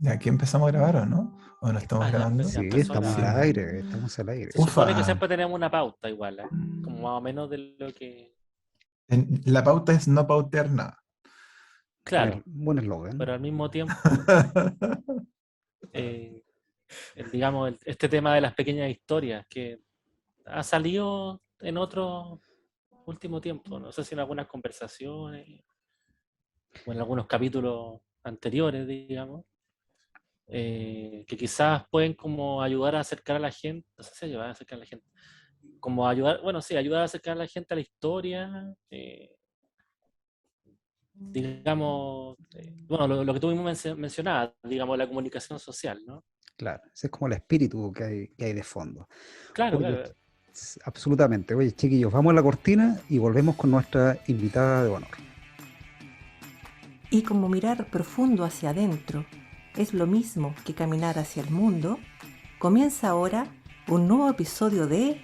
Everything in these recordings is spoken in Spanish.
¿De aquí empezamos a grabar o no? ¿O no estamos Ya grabando? Sí, empezó a estamos al Sí. grabar. aire, estamos al aire. Se supone que Ufa. siempre tenemos una pauta igual, ¿eh? Como más o menos de lo que... La pauta es no pautear nada. Claro, Buen eslogan. pero al mismo tiempo, eh, digamos, este tema de las pequeñas historias que ha salido en otro último tiempo, no sé si en algunas conversaciones o en algunos capítulos anteriores, digamos, que quizás pueden como ayudar a acercar a la gente, no sé si ayudar a acercar a la gente, como ayudar, bueno, sí, ayudar a acercar a la gente a la historia, digamos, bueno, lo que tú mismo mencionabas, digamos, la comunicación social, ¿no? Claro, ese es como el espíritu que hay de fondo. Claro, Oye, claro. absolutamente. Oye, chiquillos, vamos a la cortina y volvemos con nuestra invitada de honor. Y como mirar profundo hacia adentro es lo mismo que caminar hacia el mundo, comienza ahora un nuevo episodio de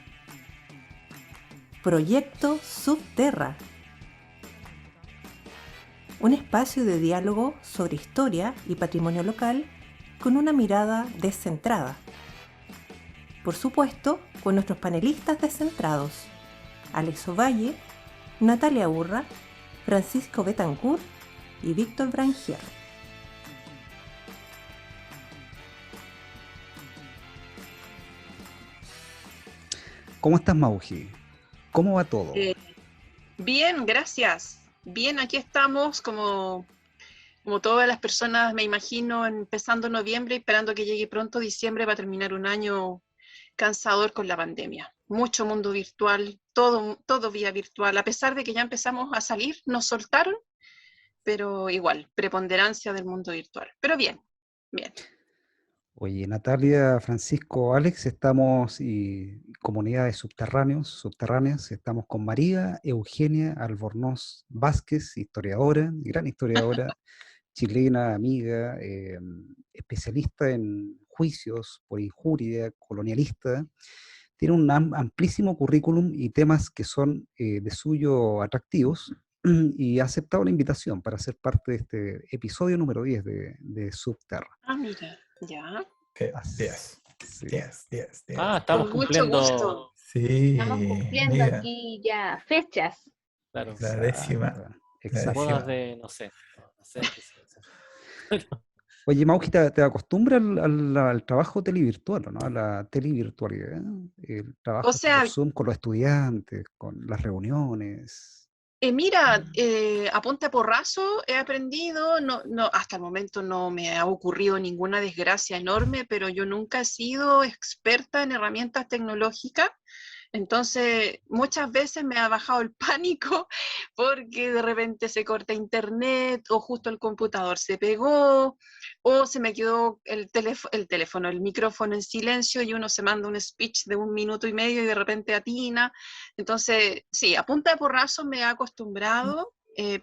Proyecto Subterra, un espacio de diálogo sobre historia y patrimonio local con una mirada descentrada. Por supuesto, con nuestros panelistas descentrados, Alex Ovalle, Natalia Urra, Francisco Betancourt y Víctor Brangier. ¿Cómo estás, Mauji? ¿Cómo va todo? Bien, gracias. Bien, aquí estamos como todas las personas, me imagino, empezando noviembre, esperando que llegue pronto diciembre para terminar un año cansador con la pandemia. Mucho mundo virtual, todo vía virtual. A pesar de que ya empezamos a salir, nos soltaron, pero igual, preponderancia del mundo virtual. Pero bien, bien. Oye, Natalia, Francisco, Alex, estamos y comunidades subterráneas, estamos con María Eugenia Albornoz Vázquez, historiadora, gran historiadora, chilena, amiga, especialista en juicios por injuria, colonialista. Tiene un amplísimo currículum y temas que son de suyo atractivos y ha aceptado la invitación para ser parte de este episodio número 10 de Subterra. Ah, mira, ya. 10, Sí. 10, 10, 10. Ah, estamos Con mucho cumpliendo, gusto. Sí, Estamos cumpliendo mira, aquí ya fechas. claro, la décima. La bodas décima. de, no sé qué se dice. Oye, Mauji, ¿te acostumbras al trabajo televirtual, ¿o no? A la televirtualidad, el O trabajo por sea, Zoom con los estudiantes, con las reuniones. Mira, a punta porrazo he aprendido, hasta el momento no me ha ocurrido ninguna desgracia enorme, pero yo nunca he sido experta en herramientas tecnológicas, entonces muchas veces me ha bajado el pánico porque de repente se corta internet o justo el computador se pegó o se me quedó el micrófono en silencio y uno se manda un speech de 1 minuto y medio y de repente atina. Entonces, sí, a punta de porrazo me he acostumbrado,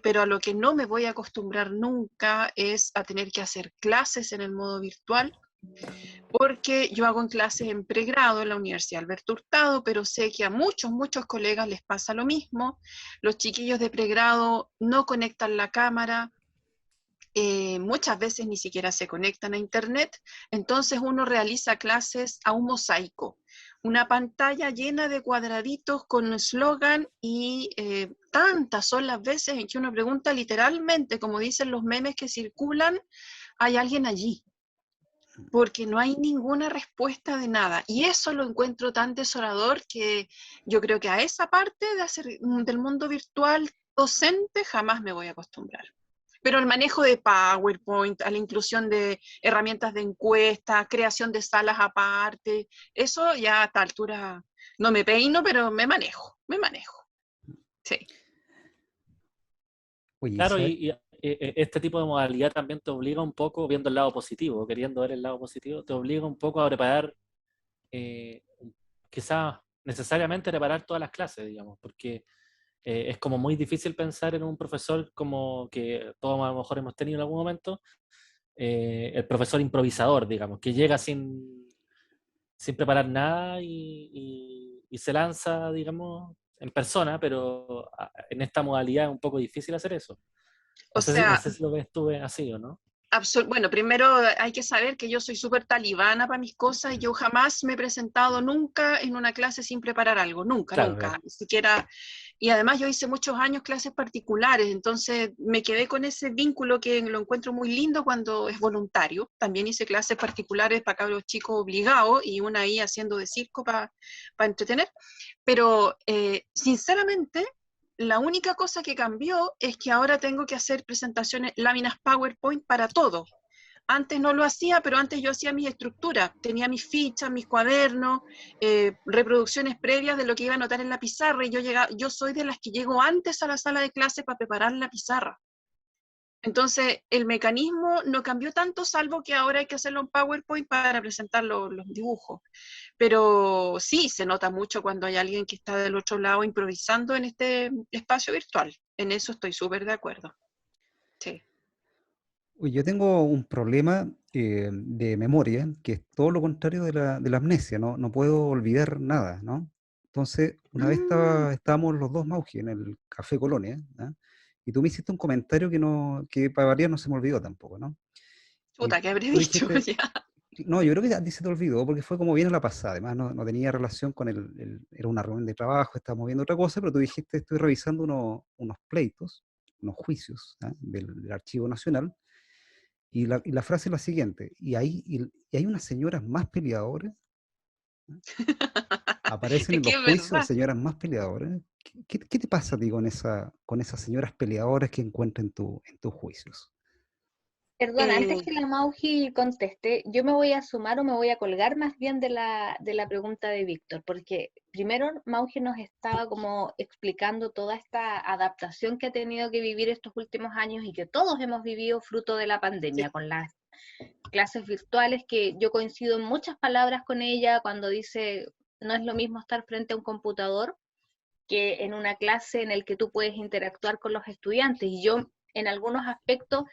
pero a lo que no me voy a acostumbrar nunca es a tener que hacer clases en el modo virtual, porque yo hago en clases en pregrado en la Universidad Alberto Hurtado, pero sé que a muchos colegas les pasa lo mismo. Los chiquillos de pregrado no conectan la cámara, muchas veces ni siquiera se conectan a internet, entonces uno realiza clases a un mosaico, una pantalla llena de cuadraditos con eslogan y tantas son las veces en que uno pregunta literalmente, como dicen los memes que circulan, ¿hay alguien allí? Porque no hay ninguna respuesta de nada. Y eso lo encuentro tan desolador que yo creo que a esa parte del mundo virtual docente jamás me voy a acostumbrar. Pero el manejo de PowerPoint, a la inclusión de herramientas de encuesta, creación de salas aparte, eso ya a esta altura no me peino, pero me manejo. Sí. Oye, Claro, este tipo de modalidad también te obliga un poco, viendo el lado positivo, queriendo ver el lado positivo, te obliga un poco a preparar, eh, quizás necesariamente preparar todas las clases, digamos, porque es como muy difícil pensar en un profesor como que todos a lo mejor hemos tenido en algún momento, el profesor improvisador, digamos, que llega sin preparar nada y se lanza, digamos, en persona, pero en esta modalidad es un poco difícil hacer eso. O No sea, sé si lo ves tú así o no. Bueno, primero hay que saber que yo soy súper talibana para mis cosas y yo jamás me he presentado nunca en una clase sin preparar algo, nunca, Claro, nunca, claro. ni siquiera. Y además yo hice muchos años clases particulares, entonces me quedé con ese vínculo que lo encuentro muy lindo cuando es voluntario. También hice clases particulares para cabros chicos obligados y una ahí haciendo de circo para entretener. Pero sinceramente, la única cosa que cambió es que ahora tengo que hacer presentaciones, láminas PowerPoint para todo. Antes no lo hacía, pero antes yo hacía mis estructuras, tenía mis fichas, mis cuadernos, reproducciones previas de lo que iba a anotar en la pizarra, y yo soy de las que llego antes a la sala de clase para preparar la pizarra. Entonces, el mecanismo no cambió tanto, salvo que ahora hay que hacerlo en PowerPoint para presentar los dibujos. Pero sí, se nota mucho cuando hay alguien que está del otro lado improvisando en este espacio virtual. En eso estoy súper de acuerdo. Sí. Uy, yo tengo un problema de memoria que es todo lo contrario de la amnesia, ¿no? No puedo olvidar nada, ¿no? Entonces, una vez estábamos los dos, Mauji, en el Café Colonia, ¿ah? Y tú me hiciste un comentario que para variar no se me olvidó tampoco, ¿no? Y Puta, ¿qué habré tú dicho? dijiste, Ya. no, yo creo que a ti se te olvidó porque fue como bien a la pasada, además no tenía relación con era una reunión de trabajo, estábamos viendo otra cosa, pero tú dijiste, estoy revisando unos pleitos, unos juicios, ¿ah? Del Archivo Nacional. Y la frase es la siguiente, y hay unas señoras más peleadoras, ¿no? Aparecen Es en que los es juicios verdad. señoras más peleadoras. ¿Qué te pasa a ti con esas señoras peleadoras que encuentras en tus juicios? Perdona, antes que la Mauji conteste, yo me voy a sumar o me voy a colgar más bien de la pregunta de Víctor, porque primero Mauji nos estaba como explicando toda esta adaptación que ha tenido que vivir estos últimos años y que todos hemos vivido fruto de la pandemia, con las clases virtuales, que yo coincido en muchas palabras con ella cuando dice, no es lo mismo estar frente a un computador que en una clase en el que tú puedes interactuar con los estudiantes. Y yo, en algunos aspectos,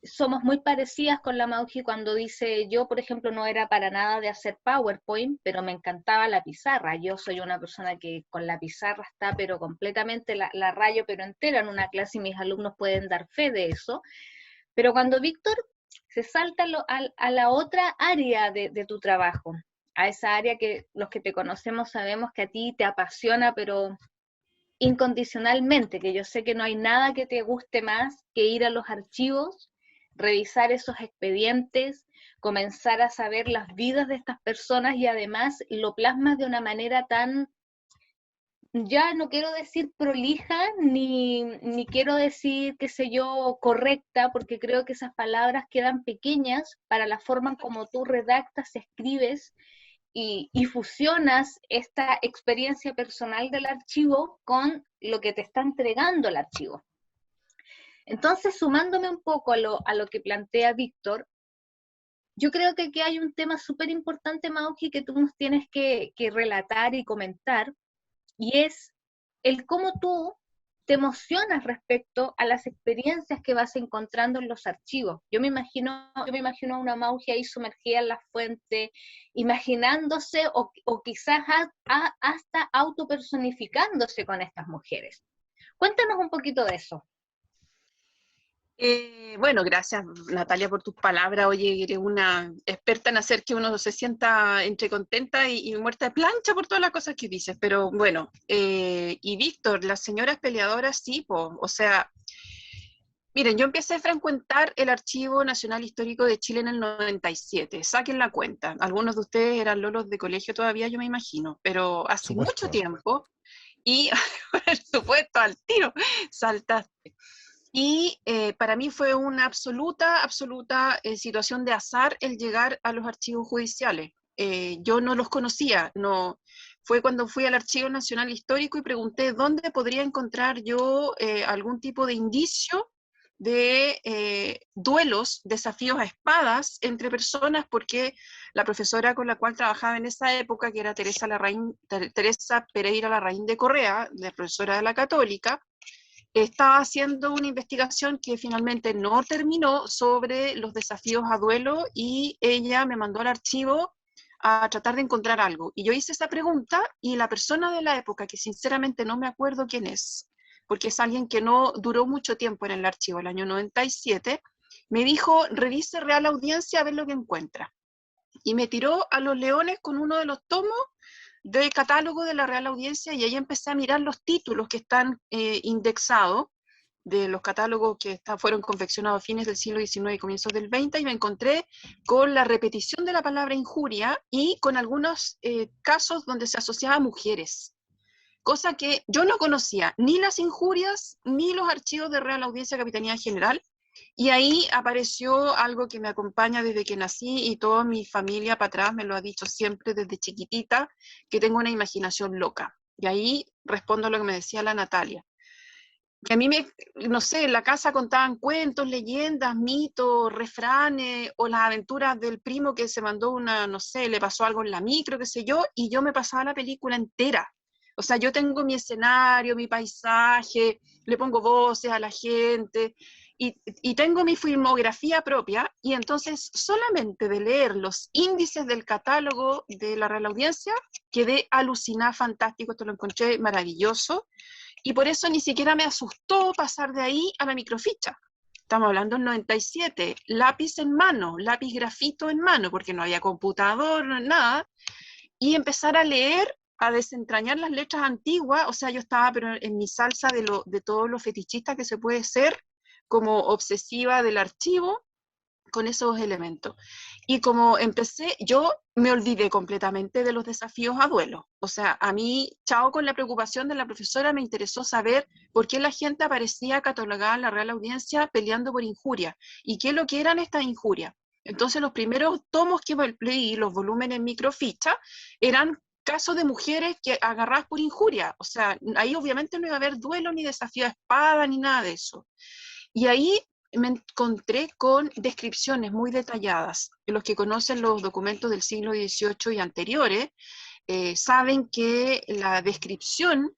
somos muy parecidas con la Mauji cuando dice, yo, por ejemplo, no era para nada de hacer PowerPoint, pero me encantaba la pizarra. Yo soy una persona que con la pizarra está, pero completamente la rayo, pero entera en una clase, y mis alumnos pueden dar fe de eso. Pero cuando Víctor se salta a la otra área de tu trabajo, a esa área que los que te conocemos sabemos que a ti te apasiona, pero incondicionalmente, que yo sé que no hay nada que te guste más que ir a los archivos, revisar esos expedientes, comenzar a saber las vidas de estas personas, y además lo plasmas de una manera tan, ya no quiero decir prolija, ni quiero decir, qué sé yo, correcta, porque creo que esas palabras quedan pequeñas para la forma en como tú redactas, escribes y fusionas esta experiencia personal del archivo con lo que te está entregando el archivo. Entonces, sumándome un poco a lo que plantea Víctor, yo creo que aquí hay un tema súper importante, Mauji, que tú nos tienes que relatar y comentar, y es el cómo tú te emocionas respecto a las experiencias que vas encontrando en los archivos. Yo me imagino a una Mauji ahí sumergida en la fuente, imaginándose o quizás hasta autopersonificándose con estas mujeres. Cuéntanos un poquito de eso. Bueno, gracias Natalia por tus palabras. Oye, eres una experta en hacer que uno se sienta entre contenta y muerta de plancha por todas las cosas que dices. Pero bueno, y Víctor, las señoras peleadoras, sí, o sea, miren, yo empecé a frecuentar el Archivo Nacional Histórico de Chile en el 97. Saquen la cuenta. Algunos de ustedes eran lolos de colegio todavía, yo me imagino, pero hace mucho tiempo. Y, por supuesto, al tiro, saltaste. Y para mí fue una absoluta situación de azar el llegar a los archivos judiciales. Yo no los conocía, fue cuando fui al Archivo Nacional Histórico y pregunté dónde podría encontrar yo algún tipo de indicio de duelos, desafíos a espadas entre personas, porque la profesora con la cual trabajaba en esa época, que era Teresa Pereira Larraín de Correa, la profesora de la Católica, estaba haciendo una investigación que finalmente no terminó sobre los desafíos a duelo, y ella me mandó al archivo a tratar de encontrar algo. Y yo hice esa pregunta y la persona de la época, que sinceramente no me acuerdo quién es, porque es alguien que no duró mucho tiempo en el archivo, el año 97, me dijo, revise Real Audiencia a ver lo que encuentra. Y me tiró a los leones con uno de los tomos del catálogo de la Real Audiencia, y ahí empecé a mirar los títulos que están indexados de los catálogos que fueron confeccionados a fines del siglo XIX y comienzos del XX, y me encontré con la repetición de la palabra injuria y con algunos casos donde se asociaba a mujeres, cosa que yo no conocía, ni las injurias, ni los archivos de Real Audiencia Capitanía General, y ahí apareció algo que me acompaña desde que nací, y toda mi familia para atrás me lo ha dicho siempre desde chiquitita, que tengo una imaginación loca. Y ahí respondo a lo que me decía la Natalia. Que a mí no sé, en la casa contaban cuentos, leyendas, mitos, refranes, o las aventuras del primo que se mandó no sé, le pasó algo en la micro, qué sé yo, y yo me pasaba la película entera. O sea, yo tengo mi escenario, mi paisaje, le pongo voces a la gente, y tengo mi filmografía propia, y entonces solamente de leer los índices del catálogo de la Real Audiencia, quedé alucinada, fantástico, esto lo encontré maravilloso, y por eso ni siquiera me asustó pasar de ahí a la microficha. Estamos hablando del 97, lápiz en mano, lápiz grafito en mano, porque no había computador, nada, y empezar a leer, a desentrañar las letras antiguas. O sea, yo estaba pero en mi salsa de todos los fetichistas que se puede ser, como obsesiva del archivo, con esos elementos. Y como empecé, yo me olvidé completamente de los desafíos a duelo. O sea, a mí, chao con la preocupación de la profesora, me interesó saber por qué la gente aparecía catalogada en la Real Audiencia peleando por injuria, y qué es lo que eran estas injurias. Entonces los primeros tomos que leí, los volúmenes en microficha, eran casos de mujeres que agarradas por injuria. O sea, ahí obviamente no iba a haber duelo, ni desafío a espada, ni nada de eso. Y ahí me encontré con descripciones muy detalladas. Los que conocen los documentos del siglo XVIII y anteriores saben que la descripción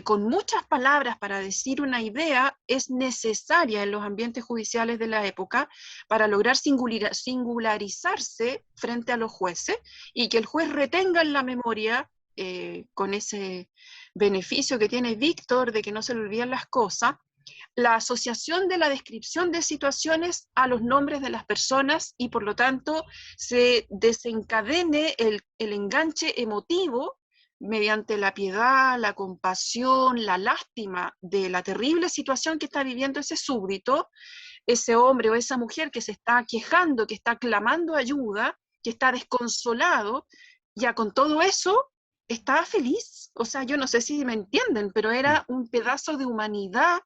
con muchas palabras para decir una idea es necesaria en los ambientes judiciales de la época para lograr singularizarse frente a los jueces, y que el juez retenga en la memoria, con ese beneficio que tiene Víctor de que no se le olvidan las cosas, la asociación de la descripción de situaciones a los nombres de las personas, y por lo tanto se desencadene el enganche emotivo mediante la piedad, la compasión, la lástima de la terrible situación que está viviendo ese súbdito, ese hombre o esa mujer que se está quejando, que está clamando ayuda, que está desconsolado. Ya con todo eso estaba feliz. O sea, yo no sé si me entienden, pero era un pedazo de humanidad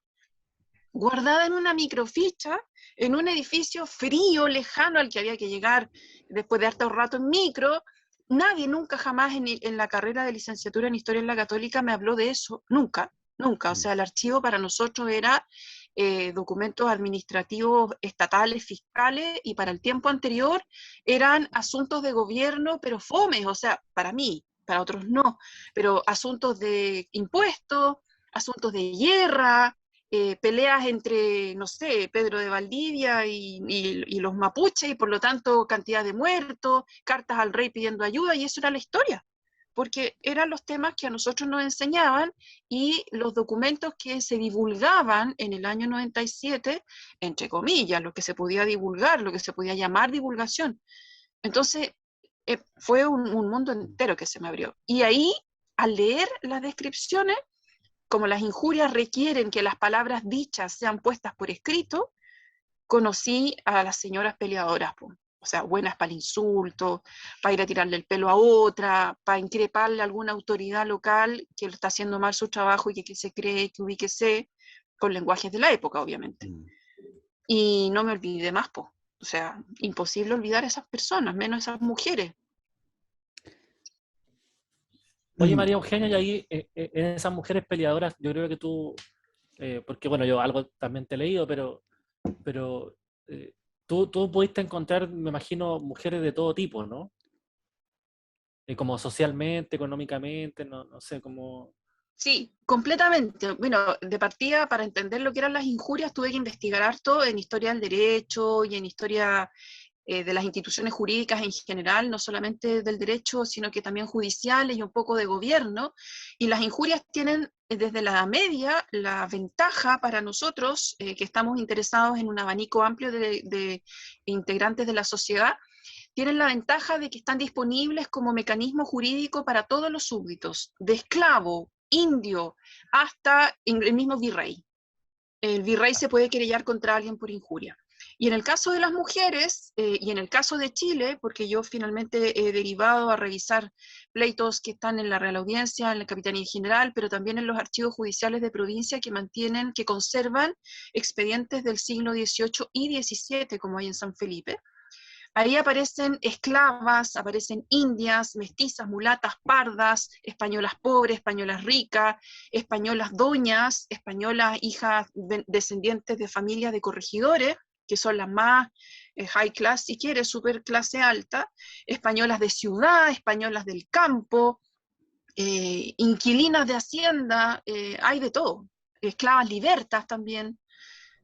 guardada en una microficha, en un edificio frío, lejano, al que había que llegar después de harto rato en micro. Nadie nunca jamás en la carrera de licenciatura en Historia en la Católica me habló de eso, nunca, nunca. O sea, el archivo para nosotros era documentos administrativos estatales, fiscales, y para el tiempo anterior eran asuntos de gobierno, pero fomes. O sea, para mí, para otros no, pero asuntos de impuestos, asuntos de guerra, peleas entre, no sé, Pedro de Valdivia y los mapuches, y por lo tanto cantidad de muertos, cartas al rey pidiendo ayuda, y eso era la historia, porque eran los temas que a nosotros nos enseñaban, y los documentos que se divulgaban en el año 97, entre comillas, lo que se podía divulgar, lo que se podía llamar divulgación. Entonces, fue un mundo entero que se me abrió. Y ahí, al leer las descripciones, como las injurias requieren que las palabras dichas sean puestas por escrito, conocí a las señoras peleadoras, o sea, buenas para el insulto, para ir a tirarle el pelo a otra, para increparle a alguna autoridad local que está haciendo mal su trabajo y que se cree, que ubíquese, con lenguajes de la época, obviamente. Y no me olvidé más, o sea, imposible olvidar a esas personas, menos esas mujeres. Oye, María Eugenia, y ahí en esas mujeres peleadoras, yo creo que tú, porque bueno, yo algo también te he leído, pero tú pudiste encontrar, me imagino, mujeres de todo tipo, ¿no? Como socialmente, económicamente, no sé, como... Sí, completamente. Bueno, de partida, para entender lo que eran las injurias, tuve que investigar harto en historia del derecho y en historia de las instituciones jurídicas en general, no solamente del derecho, sino que también judiciales y un poco de gobierno, y las injurias tienen desde la media la ventaja para nosotros, que estamos interesados en un abanico amplio de integrantes de la sociedad, tienen la ventaja de que están disponibles como mecanismo jurídico para todos los súbditos, de esclavo, indio, hasta el mismo virrey. El virrey se puede querellar contra alguien por injuria. Y en el caso de las mujeres, y en el caso de Chile, porque yo finalmente he derivado a revisar pleitos que están en la Real Audiencia, en la Capitanía General, pero también en los archivos judiciales de provincia que conservan expedientes del siglo XVIII y XVII, como hay en San Felipe. Ahí aparecen esclavas, aparecen indias, mestizas, mulatas, pardas, españolas pobres, españolas ricas, españolas doñas, españolas hijas descendientes de familias de corregidores, que son las más high class, si quieres, super clase alta, españolas de ciudad, españolas del campo, inquilinas de hacienda, hay de todo, esclavas libertas también.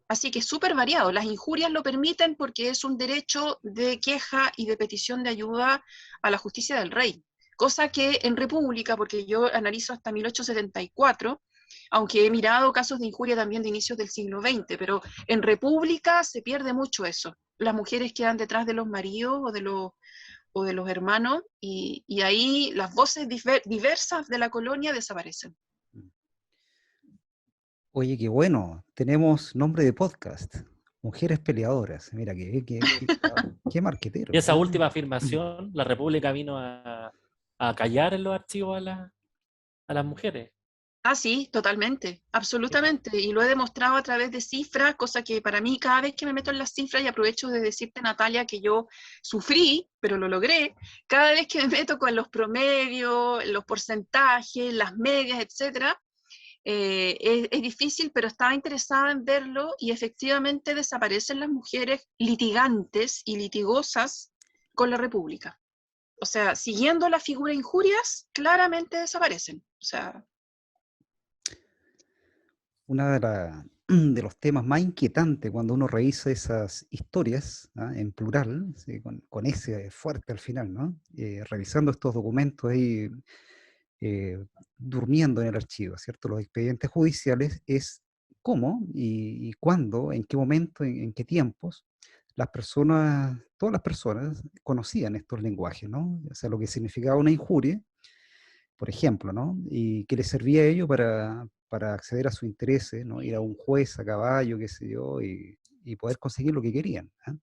Así que es súper variado. Las injurias lo permiten porque es un derecho de queja y de petición de ayuda a la justicia del rey. Cosa que en República, porque yo analizo hasta 1874, aunque he mirado casos de injuria también de inicios del siglo XX, pero en República se pierde mucho eso. Las mujeres quedan detrás de los maridos o de los hermanos, y ahí las voces diversas de la colonia desaparecen. Oye, qué bueno, tenemos nombre de podcast, Mujeres Peleadoras. Mira, qué marquetero. Y esa última afirmación, la República vino a callar en los archivos a las mujeres. Ah, sí, totalmente, absolutamente. Y lo he demostrado a través de cifras, cosa que para mí cada vez que me meto en las cifras, y aprovecho de decirte, Natalia, que yo sufrí, pero lo logré, cada vez que me meto con los promedios, los porcentajes, las medias, etcétera, es difícil, pero estaba interesada en verlo, y efectivamente desaparecen las mujeres litigantes y litigosas con la República. O sea, siguiendo la figura de injurias, claramente desaparecen. O sea... Uno de los temas más inquietantes cuando uno revisa esas historias, ¿ah? En plural, ¿sí? con ese fuerte al final, ¿no? Revisando estos documentos ahí, durmiendo en el archivo, ¿cierto? Los expedientes judiciales, es cómo y cuándo, en qué momento, en qué tiempos, todas las personas conocían estos lenguajes, ¿no? O sea, lo que significaba una injuria, por ejemplo, ¿no? Y que les servía a ellos para acceder a sus intereses, ¿no? Ir a un juez a caballo, qué sé yo, y poder conseguir lo que querían, ¿eh?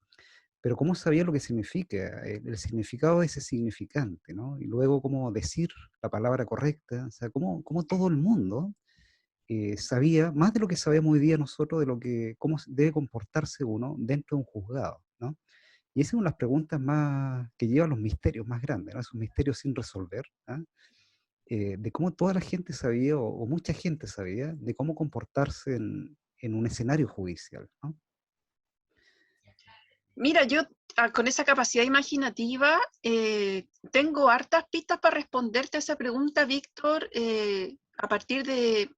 Pero cómo sabía lo que significa, el significado de ese significante, ¿no? Y luego cómo decir la palabra correcta, o sea, cómo todo el mundo sabía, más de lo que sabemos hoy día nosotros, cómo debe comportarse uno dentro de un juzgado, ¿no? Y esa es una de las preguntas más que llevan los misterios más grandes, ¿no? Esos misterios sin resolver, ¿eh? De cómo toda la gente sabía, o mucha gente sabía, de cómo comportarse en un escenario judicial, ¿no? Mira, yo con esa capacidad imaginativa tengo hartas pistas para responderte a esa pregunta, Víctor, a partir de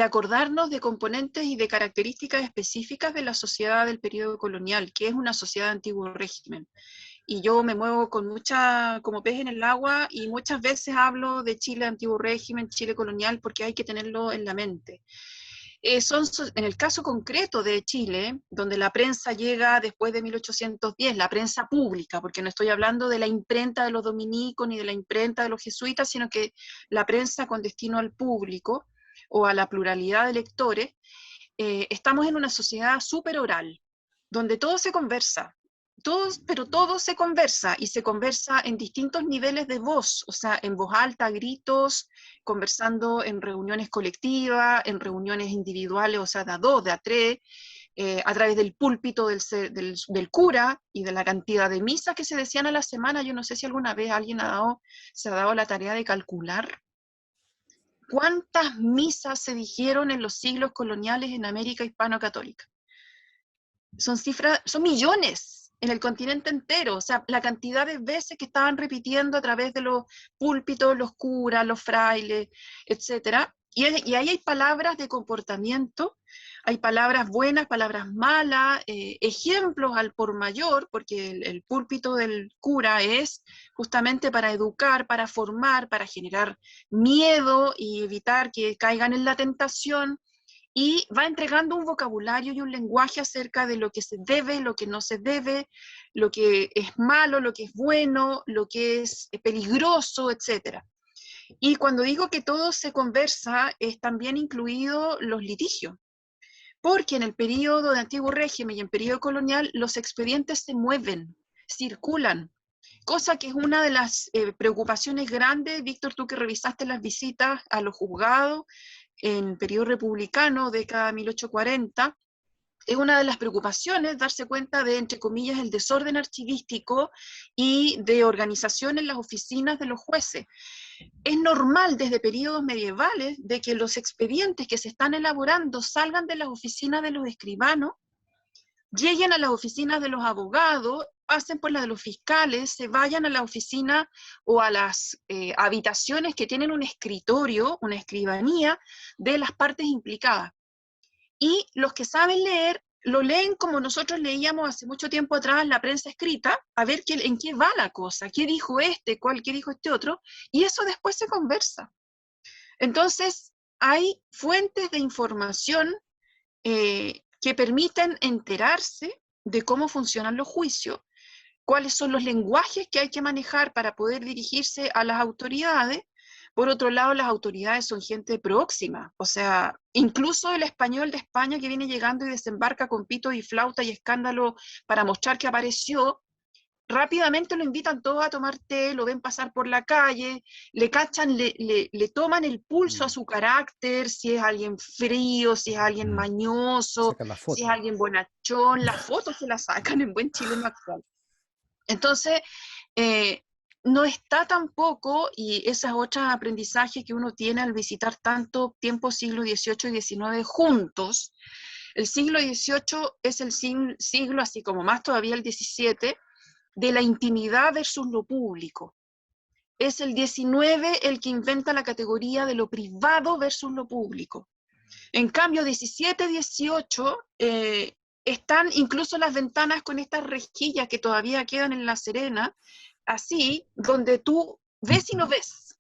acordarnos de componentes y de características específicas de la sociedad del periodo colonial, que es una sociedad de antiguo régimen. Y yo me muevo como pez en el agua, y muchas veces hablo de Chile antiguo régimen, Chile colonial, porque hay que tenerlo en la mente. En el caso concreto de Chile, donde la prensa llega después de 1810, la prensa pública, porque no estoy hablando de la imprenta de los dominicos ni de la imprenta de los jesuitas, sino que la prensa con destino al público o a la pluralidad de lectores, estamos en una sociedad súper oral, donde todo se conversa. Pero todo se conversa, y se conversa en distintos niveles de voz, o sea, en voz alta, gritos, conversando en reuniones colectivas, en reuniones individuales, o sea, de a dos, de a tres, a través del púlpito del cura y de la cantidad de misas que se decían a la semana. Yo no sé si alguna vez alguien se ha dado la tarea de calcular cuántas misas se dijeron en los siglos coloniales en América hispano-católica. Son millones en el continente entero, o sea, la cantidad de veces que estaban repitiendo a través de los púlpitos, los curas, los frailes, etcétera, y ahí hay palabras de comportamiento, hay palabras buenas, palabras malas, ejemplos al por mayor, porque el púlpito del cura es justamente para educar, para formar, para generar miedo y evitar que caigan en la tentación, y va entregando un vocabulario y un lenguaje acerca de lo que se debe, lo que no se debe, lo que es malo, lo que es bueno, lo que es peligroso, etc. Y cuando digo que todo se conversa, es también incluido los litigios, porque en el periodo de antiguo régimen y en periodo colonial los expedientes se mueven, circulan, cosa que es una de las preocupaciones grandes. Víctor, tú que revisaste las visitas a los juzgados en periodo republicano, década 1840, es una de las preocupaciones darse cuenta de, entre comillas, el desorden archivístico y de organización en las oficinas de los jueces. Es normal desde periodos medievales de que los expedientes que se están elaborando salgan de las oficinas de los escribanos, lleguen a las oficinas de los abogados, pasen por las de los fiscales, se vayan a la oficina o a las habitaciones que tienen un escritorio, una escribanía de las partes implicadas. Y los que saben leer, lo leen como nosotros leíamos hace mucho tiempo atrás la prensa escrita, a ver en qué va la cosa, qué dijo este, qué dijo este otro, y eso después se conversa. Entonces, hay fuentes de información que permiten enterarse de cómo funcionan los juicios, cuáles son los lenguajes que hay que manejar para poder dirigirse a las autoridades. Por otro lado, las autoridades son gente próxima, o sea, incluso el español de España que viene llegando y desembarca con pito y flauta y escándalo para mostrar que apareció, rápidamente lo invitan todos a tomar té, lo ven pasar por la calle, le cachan, le toman el pulso a su carácter, si es alguien frío, si es alguien mañoso, si es alguien bonachón, las fotos se las sacan en buen chileno actual. Entonces, no está tampoco, y ese es otro aprendizaje que uno tiene al visitar tanto tiempo siglo XVIII y XIX juntos. El siglo XVIII es el siglo, así como más todavía el XVII, de la intimidad versus lo público. Es el XIX el que inventa la categoría de lo privado versus lo público. En cambio, XVII, XVIII, están incluso las ventanas con estas rejillas que todavía quedan en La Serena, así, donde tú ves y no ves,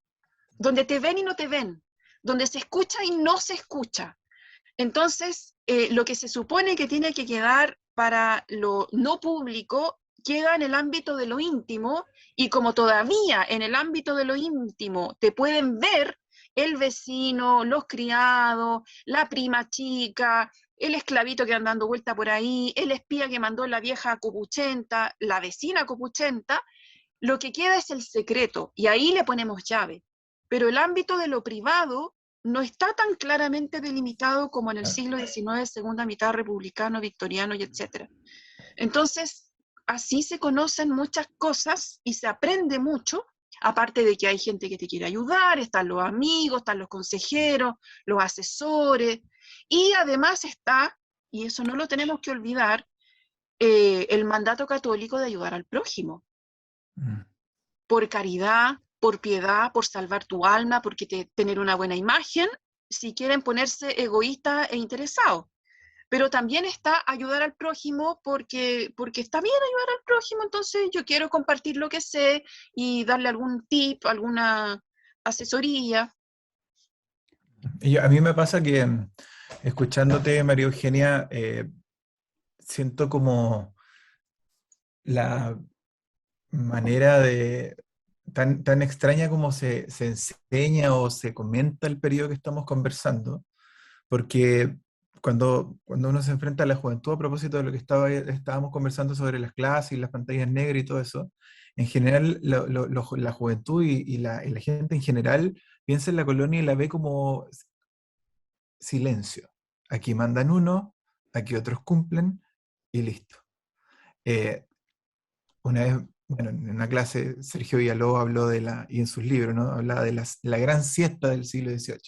donde te ven y no te ven, donde se escucha y no se escucha. Entonces, lo que se supone que tiene que quedar para lo no público, queda en el ámbito de lo íntimo, y como todavía en el ámbito de lo íntimo te pueden ver el vecino, los criados, la prima chica, el esclavito que anda dando vuelta por ahí, el espía que mandó la vieja copuchenta, la vecina copuchenta, lo que queda es el secreto, y ahí le ponemos llave. Pero el ámbito de lo privado no está tan claramente delimitado como en el siglo XIX, segunda mitad republicano, victoriano y etc. Entonces, así se conocen muchas cosas y se aprende mucho, aparte de que hay gente que te quiere ayudar, están los amigos, están los consejeros, los asesores, y además está, y eso no lo tenemos que olvidar, el mandato católico de ayudar al prójimo. Por caridad, por piedad, por salvar tu alma, porque tener una buena imagen, si quieren ponerse egoístas e interesados. Pero también está ayudar al prójimo porque está bien ayudar al prójimo, entonces yo quiero compartir lo que sé y darle algún tip, alguna asesoría. A mí me pasa que, escuchándote, María Eugenia, siento como la manera tan extraña como se enseña o se comenta el periodo que estamos conversando, porque cuando uno se enfrenta a la juventud, a propósito de lo que estábamos conversando sobre las clases y las pantallas negras y todo eso, en general la juventud y la gente en general piensa en la colonia y la ve como silencio. Aquí mandan uno, aquí otros cumplen y listo. Una vez, bueno, en una clase, Sergio Villalobos habló y en sus libros, ¿no? Hablaba de la gran siesta del siglo XVIII,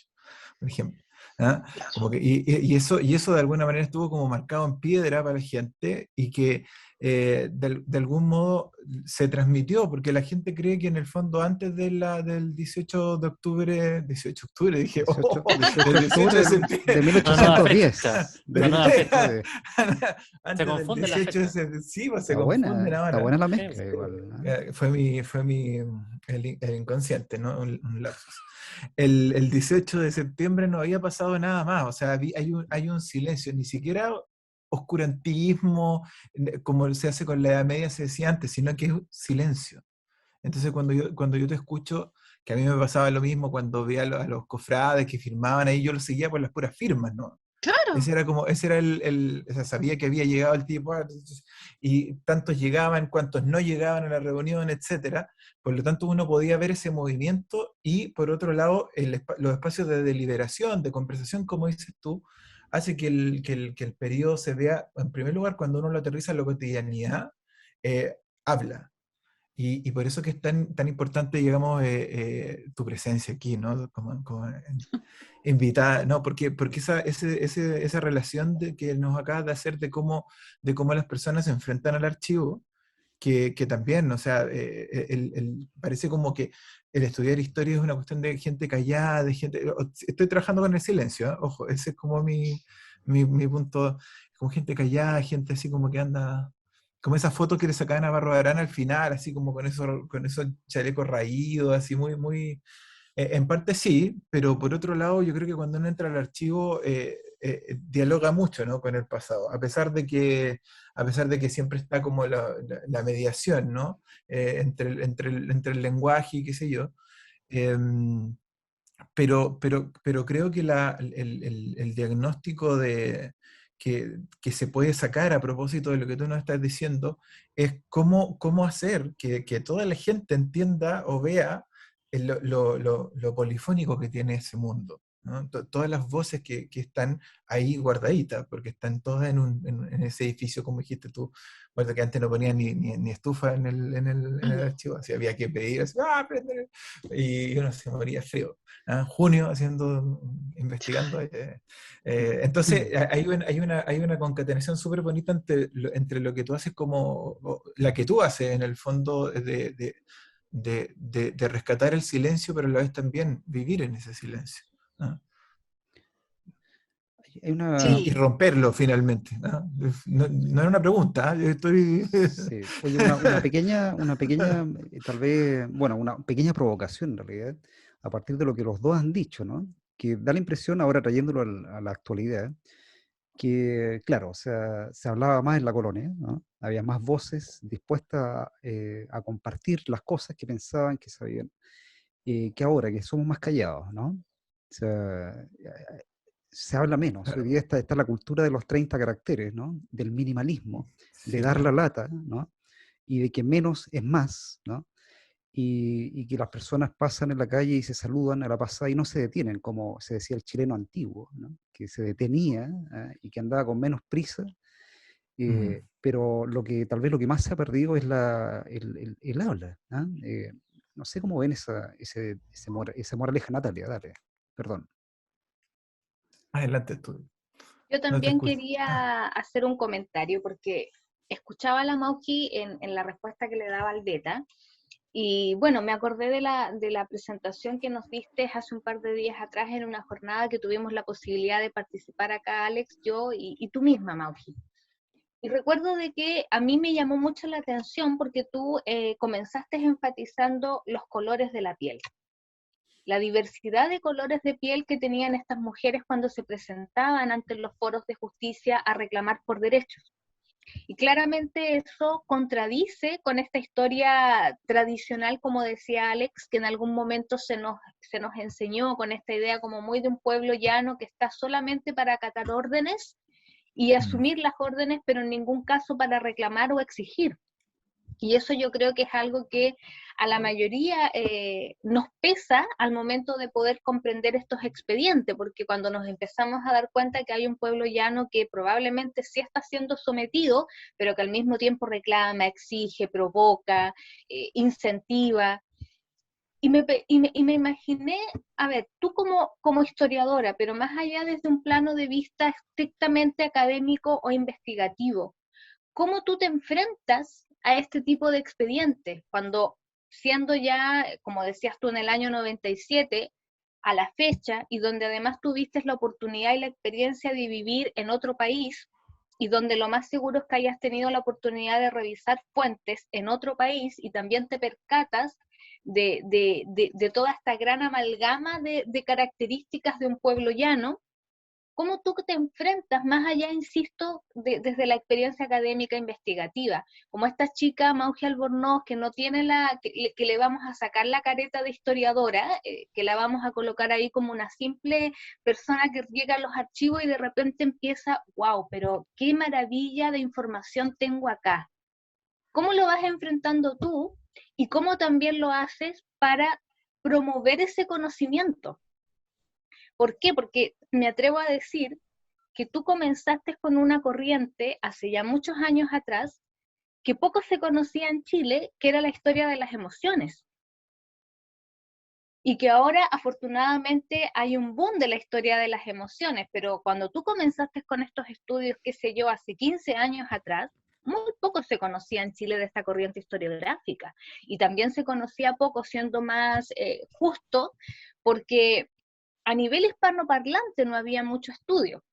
por ejemplo. ¿Ah? Como que, y eso de alguna manera estuvo como marcado en piedra para la gente, y que de algún modo se transmitió, porque la gente cree que en el fondo antes del 18 de octubre, 18 de octubre, dije, 18, oh, 18 del de 18 octubre de de septiembre. 1810. Una nueva fecha. De- Antes del confunde la 18 de fecha. septiembre, sí, pues se Está confunden está ahora. buena la Sí, mezcla igual, ¿no? El inconsciente, ¿no? Un lapsus. El 18 de septiembre no había pasado nada más, o sea, hay un silencio, ni siquiera oscurantismo, como se hace con la Edad Media, se decía antes, sino que es silencio. Entonces cuando yo te escucho, que a mí me pasaba lo mismo cuando veía a los cofrades que firmaban ahí, yo los seguía por las puras firmas, ¿no? Claro, Ese era o sea, sabía que había llegado el tipo, y tantos llegaban, cuantos no llegaban a la reunión, etcétera. Por lo tanto, uno podía ver ese movimiento y, por otro lado, los espacios de deliberación, de conversación, como dices tú, hace que el periodo se vea, en primer lugar, cuando uno lo aterriza en la cotidianidad, habla. Y por eso que es tan importante, digamos, tu presencia aquí, ¿no? Invitada, ¿no? Porque esa relación que nos acabas de hacer de cómo las personas se enfrentan al archivo, que también, o sea, parece como que el estudiar historia es una cuestión de gente callada, de gente... Estoy trabajando con el silencio, ¿eh? Ojo, ese es como mi punto, como gente callada, gente así como que anda... Como esa foto que le sacaban a Barro Arana al final, así como con esos chalecos raídos, así en parte sí, pero por otro lado yo creo que cuando uno entra al archivo dialoga mucho, ¿no? Con el pasado, a pesar de que siempre está como la mediación, ¿no? Entre el lenguaje y qué sé yo. Em, pero creo que el diagnóstico que se puede sacar a propósito de lo que tú nos estás diciendo es cómo hacer que toda la gente entienda o vea lo polifónico que tiene ese mundo, ¿no? Todas las voces que están ahí guardaditas, porque están todas en ese edificio, como dijiste tú, bueno, que antes no ponían ni estufa en el archivo, así había que pedir, así, prende", y uno se moría frío. En junio investigando. Entonces, hay una concatenación súper bonita entre lo que tú haces la que tú haces en el fondo de rescatar el silencio, pero a la vez también vivir en ese silencio, ¿no? Hay una, Y sí. romperlo finalmente, ¿no? No era una pregunta, ¿eh? Yo estoy... sí, oye, una pequeña, tal vez, bueno, una pequeña provocación en realidad, a partir de lo que los dos han dicho, ¿no? Que da la impresión, ahora trayéndolo a la actualidad, que, claro, o sea, se hablaba más en la colonia, ¿no? Había más voces dispuestas a compartir las cosas que pensaban que sabían, que ahora, que somos más callados, ¿no? O sea, se habla menos. Hoy Claro, día está la cultura de los 30 caracteres, ¿no? Del minimalismo, de sí, dar la claro. lata, ¿no? Y de que menos es más, ¿no? Y que las personas pasan en la calle y se saludan a la pasada y no se detienen, como se decía el chileno antiguo, ¿no? Que se detenía y que andaba con menos prisa, Mm. pero tal vez lo que más se ha perdido es el habla. ¿Ah? No sé cómo ven esa moraleja, Natalia, dale, perdón. Adelante tú, Yo no te también escucho. quería hacer un comentario porque escuchaba a la Mauki en la respuesta que le daba al Beta y bueno, me acordé de la presentación que nos diste hace un par de días atrás en una jornada que tuvimos la posibilidad de participar acá, Alex, yo y tú misma, Mauki. Y recuerdo de que a mí me llamó mucho la atención porque tú comenzaste enfatizando los colores de la piel, la diversidad de colores de piel que tenían estas mujeres cuando se presentaban ante los foros de justicia a reclamar por derechos. Y claramente eso contradice con esta historia tradicional, como decía Alex, que en algún momento se nos enseñó con esta idea como muy de un pueblo llano que está solamente para acatar órdenes y Mm. asumir las órdenes, pero en ningún caso para reclamar o exigir. Y eso yo creo que es algo que a la mayoría nos pesa al momento de poder comprender estos expedientes, porque cuando nos empezamos a dar cuenta que hay un pueblo llano que probablemente sí está siendo sometido, pero que al mismo tiempo reclama, exige, provoca, incentiva. Y me imaginé, a ver, tú como historiadora, pero más allá desde un plano de vista estrictamente académico o investigativo, ¿cómo tú te enfrentas a este tipo de expedientes, cuando siendo ya, como decías tú, en el año 97, a la fecha, y donde además tuviste la oportunidad y la experiencia de vivir en otro país, y donde lo más seguro es que hayas tenido la oportunidad de revisar fuentes en otro país, y también te percatas de toda esta gran amalgama de características de un pueblo llano. ¿Cómo tú te enfrentas, más allá, insisto, desde la experiencia académica investigativa, como esta chica Mauji Albornoz, que no tiene que le vamos a sacar la careta de historiadora, que la vamos a colocar ahí como una simple persona que llega a los archivos y de repente empieza, wow, pero qué maravilla de información tengo acá? ¿Cómo lo vas enfrentando tú y cómo también lo haces para promover ese conocimiento? ¿Por qué? Porque me atrevo a decir que tú comenzaste con una corriente hace ya muchos años atrás que poco se conocía en Chile, que era la historia de las emociones. Y que ahora, afortunadamente, hay un boom de la historia de las emociones, pero cuando tú comenzaste con estos estudios, qué sé yo, hace 15 años atrás, muy poco se conocía en Chile de esta corriente historiográfica. Y también se conocía poco, siendo más justo, porque a nivel hispanoparlante no había mucho estudio.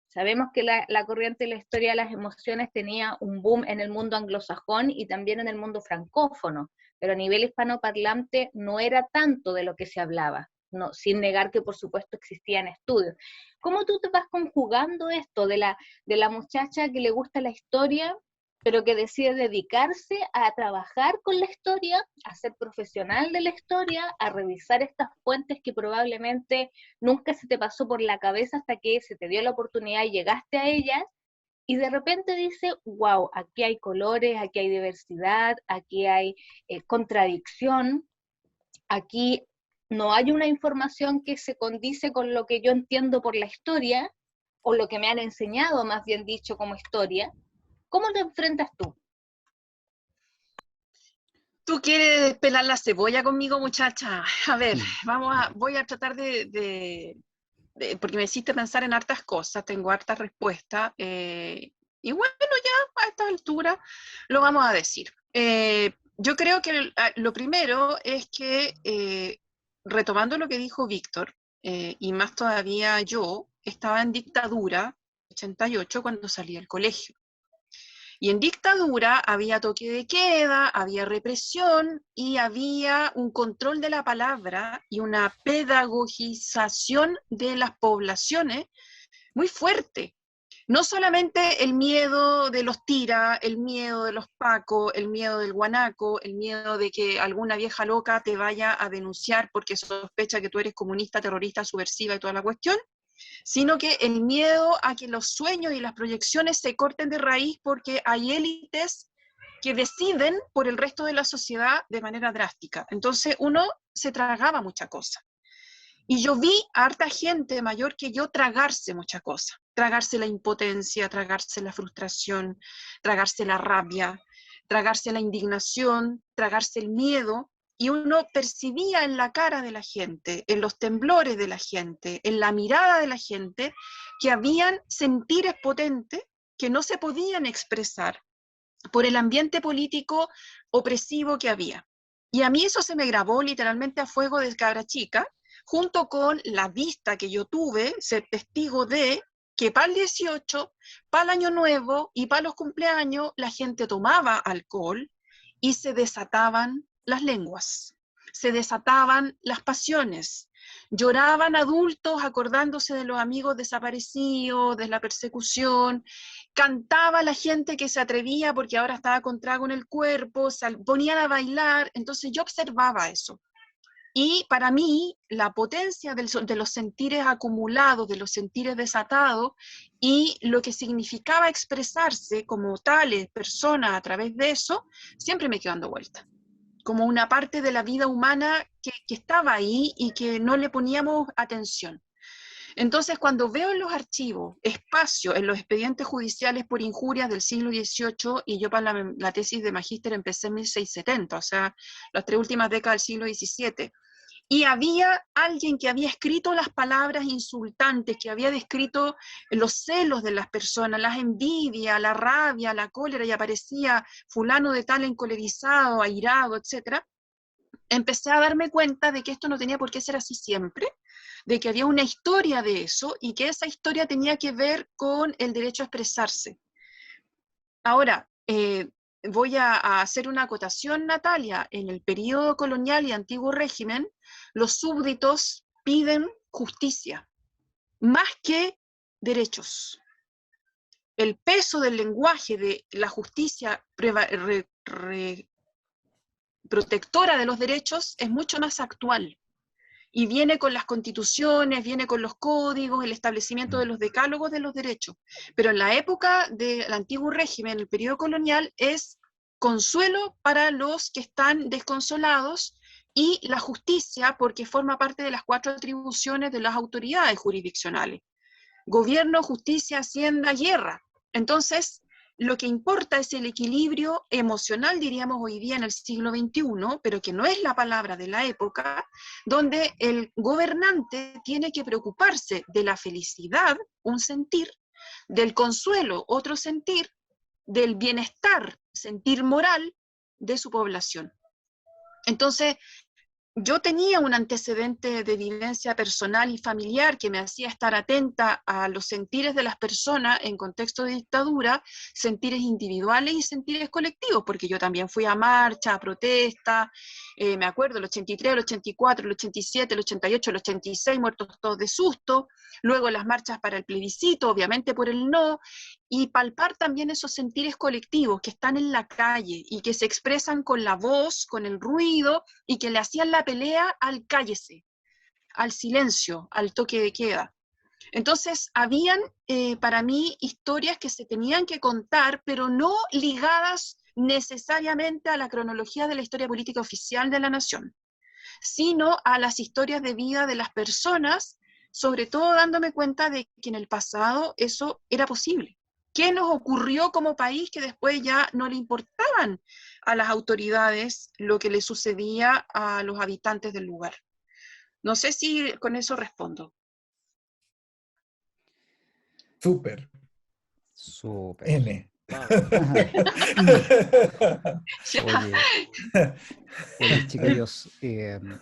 Sabemos que la corriente de la historia de las emociones tenía un boom en el mundo anglosajón y también en el mundo francófono, pero a nivel hispanoparlante no era tanto de lo que se hablaba, no, sin negar que por supuesto existían estudios. ¿Cómo tú te vas conjugando esto de la muchacha que le gusta la historia, pero que decide dedicarse a trabajar con la historia, a ser profesional de la historia, a revisar estas fuentes que probablemente nunca se te pasó por la cabeza hasta que se te dio la oportunidad y llegaste a ellas, y de repente dice, wow, aquí hay colores, aquí hay diversidad, aquí hay contradicción, aquí no hay una información que se condice con lo que yo entiendo por la historia, o lo que me han enseñado, más bien dicho, como historia? ¿Cómo te enfrentas tú? ¿Tú quieres pelar la cebolla conmigo, muchacha? A ver, voy a tratar porque me hiciste pensar en hartas cosas, tengo hartas respuestas, y bueno, ya a esta altura lo vamos a decir. Yo creo que lo primero es que, retomando lo que dijo Víctor, y más todavía yo, estaba en dictadura, 88, cuando salí del colegio. Y en dictadura había toque de queda, había represión y había un control de la palabra y una pedagogización de las poblaciones muy fuerte. No solamente el miedo de los tiras, el miedo de los pacos, el miedo del guanaco, el miedo de que alguna vieja loca te vaya a denunciar porque sospecha que tú eres comunista, terrorista, subversiva y toda la cuestión, sino que el miedo a que los sueños y las proyecciones se corten de raíz porque hay élites que deciden por el resto de la sociedad de manera drástica. Entonces uno se tragaba mucha cosa. Y yo vi a harta gente mayor que yo tragarse mucha cosa, tragarse la impotencia, tragarse la frustración, tragarse la rabia, tragarse la indignación, tragarse el miedo, y uno percibía en la cara de la gente, en los temblores de la gente, en la mirada de la gente, que habían sentires potentes que no se podían expresar por el ambiente político opresivo que había. Y a mí eso se me grabó literalmente a fuego de cabra chica, junto con la vista que yo tuve, ser testigo de que para el 18, para el Año Nuevo y para los cumpleaños, la gente tomaba alcohol y se desataban las lenguas, se desataban las pasiones, lloraban adultos acordándose de los amigos desaparecidos, de la persecución, cantaba la gente que se atrevía porque ahora estaba con trago en el cuerpo, se ponían a bailar. Entonces yo observaba eso. Y para mí, la potencia de los sentires acumulados, de los sentires desatados, y lo que significaba expresarse como tales personas a través de eso, siempre me quedó dando vuelta. Como una parte de la vida humana que estaba ahí y que no le poníamos atención. Entonces, cuando veo en los archivos espacio en los expedientes judiciales por injurias del siglo XVIII, y yo para la tesis de magíster empecé en 1670, o sea, las 3 últimas décadas del siglo XVII, y había alguien que había escrito las palabras insultantes, que había descrito los celos de las personas, las envidias, la rabia, la cólera, y aparecía fulano de tal encolerizado, airado, etc., empecé a darme cuenta de que esto no tenía por qué ser así siempre, de que había una historia de eso, y que esa historia tenía que ver con el derecho a expresarse. Ahora, voy a hacer una acotación, Natalia. En el periodo colonial y antiguo régimen, los súbditos piden justicia, más que derechos. El peso del lenguaje de la justicia protectora de los derechos es mucho más actual. Y viene con las constituciones, viene con los códigos, el establecimiento de los decálogos de los derechos. Pero en la época del antiguo régimen, el periodo colonial, es consuelo para los que están desconsolados, y la justicia porque forma parte de las 4 atribuciones de las autoridades jurisdiccionales: gobierno, justicia, hacienda, guerra. Entonces, lo que importa es el equilibrio emocional, diríamos hoy día en el siglo XXI, pero que no es la palabra de la época, donde el gobernante tiene que preocuparse de la felicidad, un sentir, del consuelo, otro sentir, del bienestar, sentir moral de su población. Entonces, yo tenía un antecedente de vivencia personal y familiar que me hacía estar atenta a los sentires de las personas en contexto de dictadura, sentires individuales y sentires colectivos, porque yo también fui a marcha, a protesta, me acuerdo, el 83, el 84, el 87, el 88, el 86, muertos todos de susto, luego las marchas para el plebiscito, obviamente por el no, y palpar también esos sentires colectivos que están en la calle y que se expresan con la voz, con el ruido, y que le hacían la pelea al cállese, al silencio, al toque de queda. Entonces, habían para mí historias que se tenían que contar, pero no ligadas necesariamente a la cronología de la historia política oficial de la nación, sino a las historias de vida de las personas, sobre todo dándome cuenta de que en el pasado eso era posible. ¿Qué nos ocurrió como país que después ya no le importaban a las autoridades lo que le sucedía a los habitantes del lugar? No sé si con eso respondo. Súper. Súper. N. Oye, chiquillos,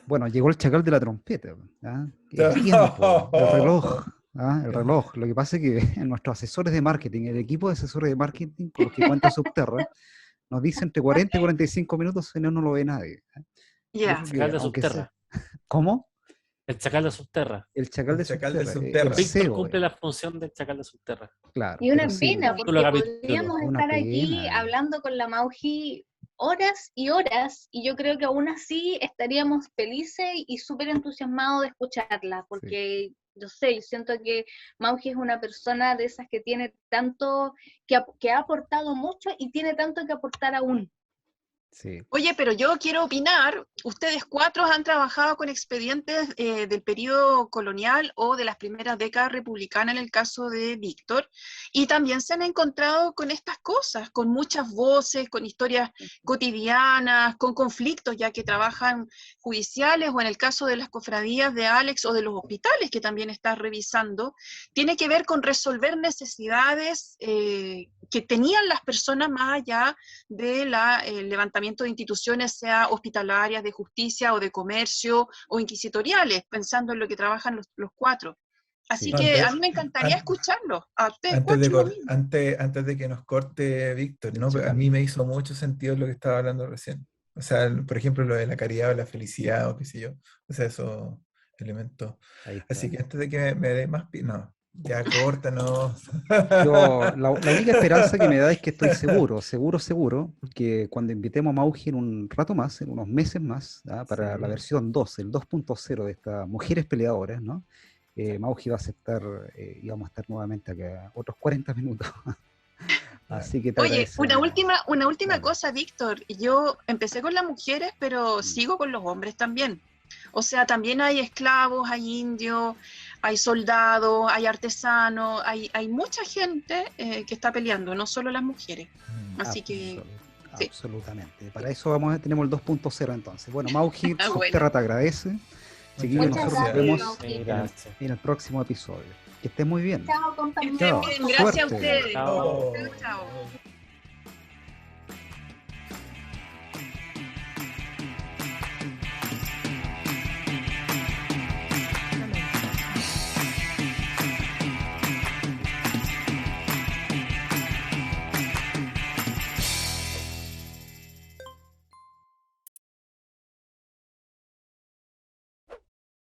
bueno, llegó el chacal de la trompeta. ¿Ah? El tiempo, el reloj. ¿Ah? El reloj. Lo que pasa es que nuestros asesores de marketing, el equipo de asesores de marketing con los que cuenta Subterra, nos dice entre 40 y 45 minutos, si no, no lo ve nadie. Ya. El chacal de Subterra. ¿Cómo? El chacal de Subterra. El chacal de Subterra. Subterra. Víctor cumple la función del chacal de Subterra. Claro. Y una pero pena, sí, porque capítulo. podríamos Una estar aquí pena. hablando con la Mauji horas y horas, y yo creo que aún así estaríamos felices y súper entusiasmados de escucharla, porque yo sé, yo siento que Mauji es una persona de esas que tiene tanto, que ha aportado mucho y tiene tanto que aportar aún. Sí. Oye, pero yo quiero opinar, ustedes 4 han trabajado con expedientes del periodo colonial o de las primeras décadas republicanas en el caso de Víctor, y también se han encontrado con estas cosas, con muchas voces, con historias cotidianas, con conflictos ya que trabajan judiciales, o en el caso de las cofradías de Alex o de los hospitales que también estás revisando, tiene que ver con resolver necesidades que tenían las personas más allá del levantamiento de instituciones, sea hospitalarias, de justicia o de comercio o inquisitoriales, pensando en lo que trabajan los 4. Así que a mí me encantaría escucharlo. A ustedes 4 antes de que nos corte Víctor, ¿no? A mí me hizo mucho sentido lo que estaba hablando recién. O sea, por ejemplo, lo de la caridad o la felicidad o qué sé yo. O sea, esos elementos. Así que antes de que me dé más... No, ya córtanos. Yo, la única esperanza que me da es que estoy seguro, que cuando invitemos a Mauji en un rato más, en unos meses más, ¿ah? Para la versión 2, el 2.0 de estas mujeres peleadoras, ¿no? Mauji va a aceptar, y vamos a estar nuevamente acá otros 40 minutos. Así que Oye, una última Dale. cosa, Víctor. Yo empecé con las mujeres, pero sigo con los hombres también. O sea, también hay esclavos, hay indios, hay soldados, hay artesanos, hay mucha gente que está peleando, no solo las mujeres. Así que... Absolutamente. Para eso tenemos el 2.0 entonces. Bueno, Mauji, Bueno. Subterra te agradece. Chiquillos, Muchas nosotros nos gracias, vemos Mauji. Gracias. en el próximo episodio. Que estén muy bien. Chao, Que compañeros. estén Chao. bien, gracias a Suerte. ustedes. Chao. Chao, chao.